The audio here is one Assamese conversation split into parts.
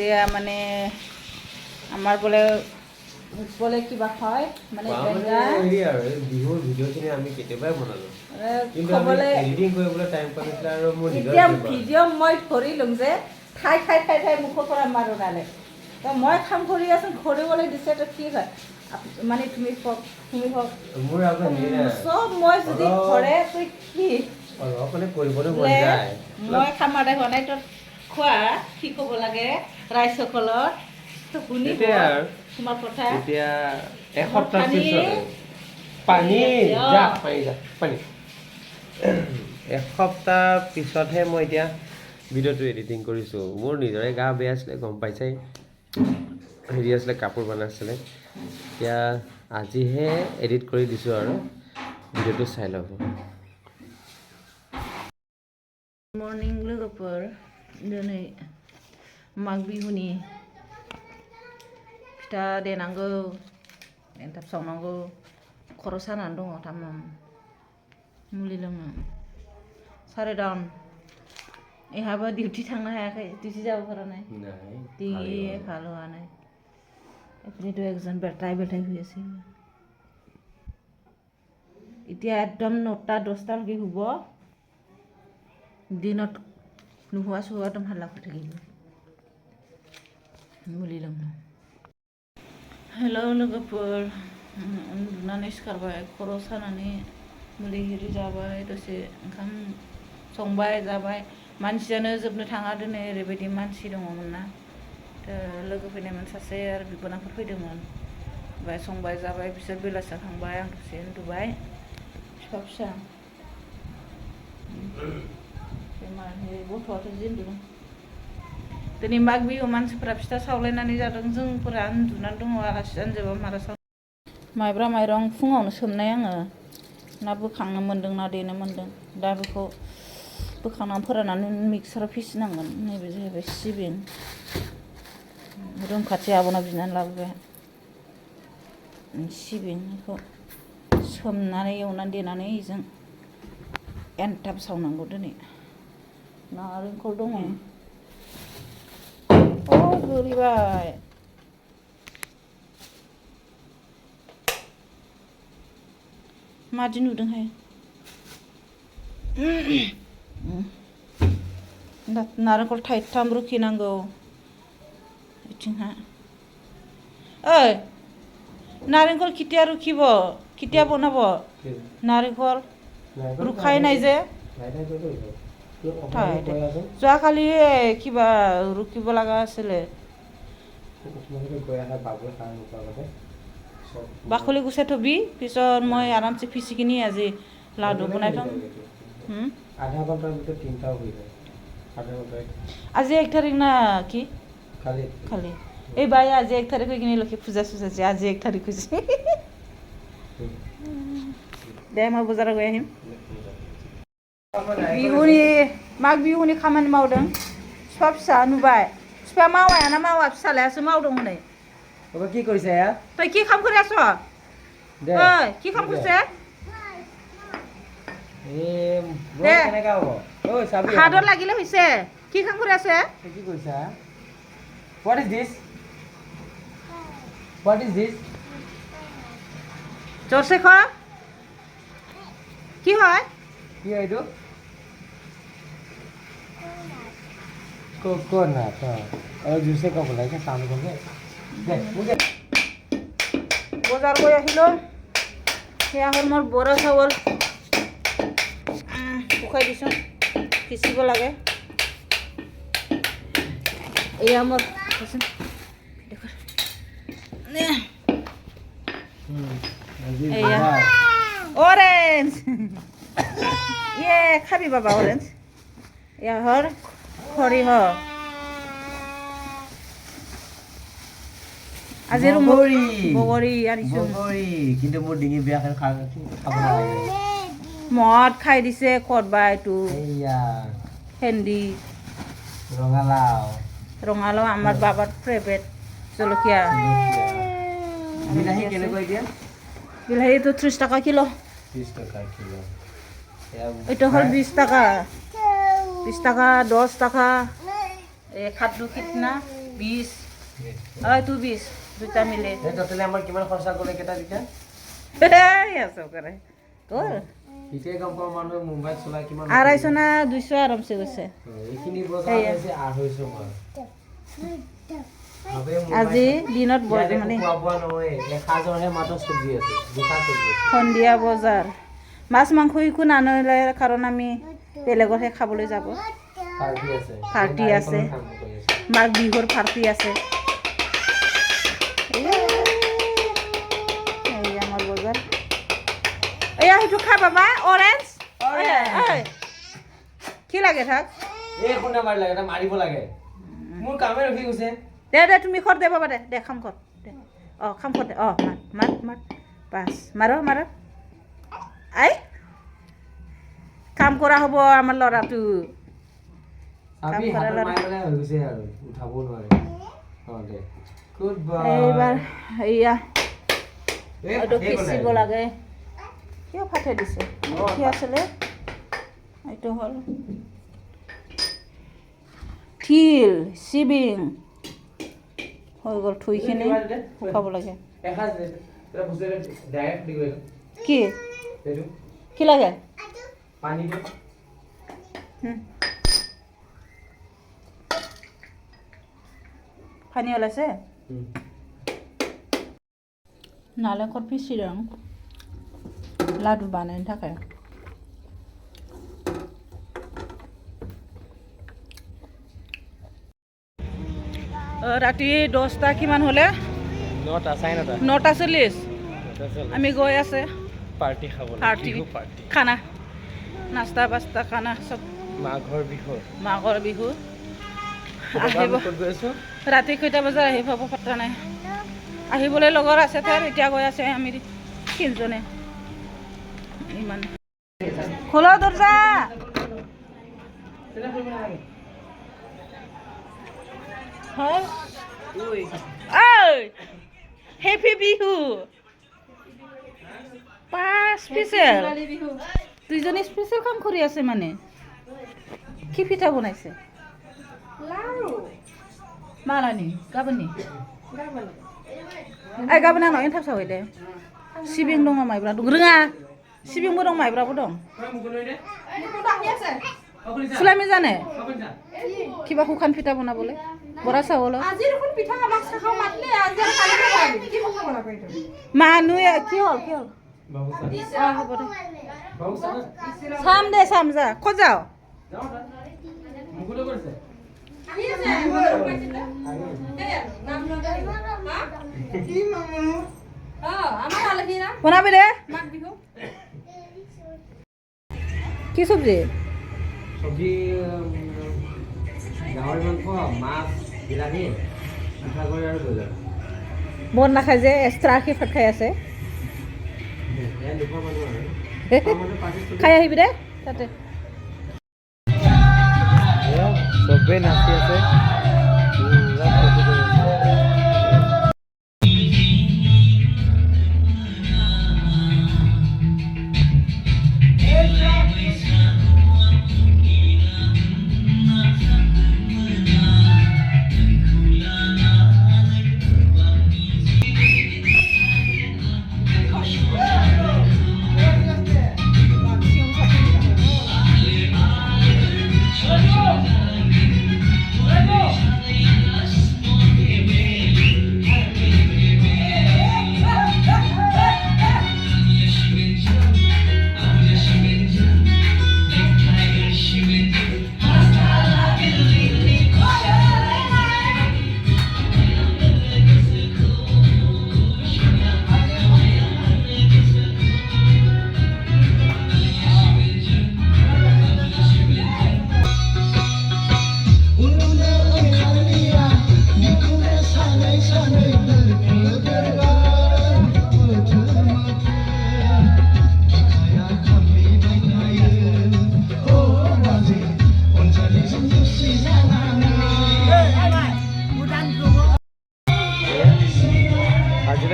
আছে মানে আমাৰ বোলে কিবা হয় মানে বিহুৰ ভিডিঅ'খিনি আমি কেতিয়াবাই বনালোঁ কিন্তু আমি খবলে এডিটিং কৰিবলৈ টাইম পোৱা নাছিলে আৰু মোৰ এতিয়া ভিডিঅ' মই ধৰি ল'ম যে ঠাই মুখৰ পৰা মাৰো নালে তো মই কাম কৰি আছো ধৰিবলৈ দিছে তো কি হয় মানে তুমি কওক মোৰ চব মই যদি ধৰে তই কি অলপ মানে কৰিবলৈ মন যায় মই খাম আদায় হোৱা নাই তোৰ খোৱা কি ক'ব লাগে ৰাইজসকলক তো শুনিব তোমাৰ কথা এতিয়া এসপ্তাহ পিছতে পানী এসপ্তাহ পিছতহে মই এতিয়া ভিডিঅ'টো এডিটিং কৰিছোঁ মোৰ নিজৰে গা বেয়া আছিলে গম পাইছাই হেৰি আছিলে কাপোৰ বনাইছিলে এতিয়া আজিহে এডিট কৰি দিছোঁ আৰু ভিডিঅ'টো চাই ল'ব मर्निं लोगोफोर दिनै माग बिहुनि फिथा देनांगौ एन्थाब सावनांगौ खर' सानानै दङ थामाम मुलि लोङो सारेदान एहाबो डिउटि थांनो हायाखै डिउटि जाबोफारा নাই দিয়ে ভাল হোৱা নাই এপিনেতো একজন বেটাই হৈ আছে এতিয়া একদম 9টা 10টালৈকে শুব দিনত নোহোৱা চোৱা একদম হাল্লা কৰি থাকিব मुलि लोंनो हेल' लोगोफोर उन्दुनानै सिखारबाय खर' सानानै मुलि हिरि जाबाय दसे ओंखाम संबाय जाबाय मानसियानो जोबनो थाङा दिनै ओरैबायदि मानसि दङमोन ना लोगो फैनायमोन सासे आरो बिबोनांफोर फैदोंमोन ओमफ्राय संबाय जाबाय बिसोर बेलासियाव थांबाय आं दसे उन्दुबाय फिफा फिसा गथ'आथ' जि उन्दुदों दिनै माग बिहु मानसिफोरा फिथा सावलायनानै जादों जोंफोरा उन्दुनानै दङ आलासि जानोबा मारा साव माइब्रा माइरं फुङावनो सोमनाय आङो ना बोखांनो मोन्दों ना देनो मोन्दों दा बेखौ बोखांनानै फोराननानै मिक्साराव फिसिनांगोन नैबे जाहैबाय सिबिं रुम खाथि आब'ना बिनानै लाबोबाय सिबिंखौ सोमनानै एवनानै देनानै बेजों एन्थाब सावनांगौ दिनै नारेंखल दङ गोलैबाय मादि नुदोंहाय नारेंखल थाइथाम रुखिनांगौ बिथिंहा ओइ नारेंखल खिथिया रुखिब खिथिया बनाब नारेंखल रुखायनाय जे যোৱাকালি কিবা ৰুকিব লগা আছিলে বাকলি গুচাই থবি পিছত মই আৰামছে পিচি কিনি আজি লাডু বনাই থম আজি 1 তাৰিখ না কি খালি এই বাই আজি 1 তাৰিখ হৈ কিনি লক্ষী পূজা চুজাইছে আজি 1 তাৰিখ হৈছে দে মই বজাৰত গৈ আহিম बिहुनि माग बिहुनि खामानि मावदों फिफा फिसा नुबाय फिफाया मावायाना मावा फिसालायासो मावदों हनै কি কৰিছে এয়া তই কি কাম কৰি আছ ওই কি কাম কৰিছে দে কেনেকা হ'ব ঐ চাবি হাতত লাগিলে হৈছে কি কাম কৰি আছে কি কৰিছা what is this জোৰছে ক কি হয় কি হয় এইটো coconut জুছে ক'ব লাগে কাম কৰে দে মুগে বজাৰ গৈ আহিলো সেয়া হ'ল মোৰ বৰা চাউল শুকাই দিছোঁ পিচিব লাগে এয়া মোৰ অৰেঞ্জ খাবি বাবা অৰেঞ্জ এয়া হ'ল সৰিয়হ আজি বগৰী আনিছোঁ কিন্তু মোৰ ডিঙি বেয়া খাব নালাগে মদ খাই দিছে ক'তবা এইটো ভেন্দি ৰঙালাও আমাৰ বাবাৰ ফেভৰেট জলকীয়া বিলাহী কেনেকৈ দিয়া বিলাহীটো 30 টকা কিলো 30 টকা কিলো এইটো হ'ল 20 টাকা 20 টাকা 10 টাকা এই খাদ্য কিতনা 20 হয় 20 দুটা মিলে টোটেলি আমাৰ কিমান খৰচা কৰিলে কেইটা তেতিয়া আছে কৰে তোৰ ইতে গম পাওঁ মানুহ মুম্বাইত চলাই কিমান 250 না 200 আৰামছে গৈছে এইখিনি বজাৰ হৈছে 250 মান আজি দিনত বজাৰ মানে খোৱা নহয় এসাজৰহে মাত্ৰ চব্জি আছে দুটা চব্জি সন্ধিয়া বজাৰ মাছ মাংস একো নানলে কাৰণ আমি বেলেগতহে খাবলৈ যাব পাৰ্টি আছে মাঘ বিহুৰ পাৰ্টি আছে এই আমাৰ বজাৰ এয়া সেইটো খা বাবা অৰেঞ্জ কি লাগে থাক এই কোনে মাৰি লাগে মাৰিব লাগে মোৰ কামে ৰখি গৈছে দে তুমি কৰ দে বাবা দে খাম কৰ দে খাম কৰ দে মাৰ পাছ মাৰ আই কাম কৰা হ'ব আমাৰ ল'ৰাটো আমি হাতৰ মাৰিলে হৈ গৈছে আৰু উঠাব নোৱাৰে দে গুড বাই এইবাৰ এয়া এইটো পিচিব লাগে কিয় ফাটে দিছে কি আছিলে এইটো হ'ল তিল চিবিং হৈ গ'ল থুইখিনি শুকাব লাগে কি কি লাগে পানী ওলাইছে নালেংখৰ পিচি ৰং লাডু বানাই থাকে ৰাতি 10টা কিমান হ'লে 9:40 আমি গৈ আছে পাৰ্টি খাবলৈ পাৰ্টি খানা নাস্তা বাস্তা খানা চব মাঘৰ বিহু আহিব ৰাতি কেইটা বজাত আহি পাব পাত্তা নাই আহিবলৈ লগৰ আছে তাৰ এতিয়া গৈ আছে আমি 3জনে ইমান খোলা দৰ্জা হয় হেপী বিহু স্পেচিয়েল দুইজনী স্পেচিয়েল কাম কৰি আছে মানে কি পিঠা বনাইছে মালানি गाबोननि गाबोन आंनाव एन्थाब सावबाय दे सिबिं दङ माइब्रा दं रोङा सिबिंबो दं माइब्राबो दं চুলামি জানে কিবা শুকান পিঠা বনাবলৈ বৰা চাউল মানুহ কি হ'ল হ'ব দে চাম দে চাম যা ক'ত যাওঁ বনাবি দে কি চব্জি গাহৰি মাংস মাছ বিলাহী পিঠাগুড়ি আৰু বজাৰ মন নাখায় যে এক্সট্ৰাকে ভাত খাই আছে খাই আহিবি দে তাতে চবেই নাচি আছে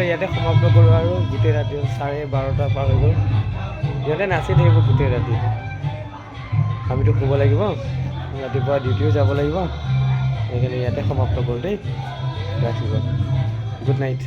ইয়াতে সমাপ্ত কৰোঁ আৰু গোটেই ৰাতি 12:30 পাৰ হৈ গ'ল ইয়াতে নাচি থাকিব গোটেই ৰাতি আমিতো শুব লাগিব ৰাতিপুৱা ডিউটিও যাব লাগিব সেইকাৰণে ইয়াতে সমাপ্ত কৰোঁ দেই ৰাখিব গুড নাইট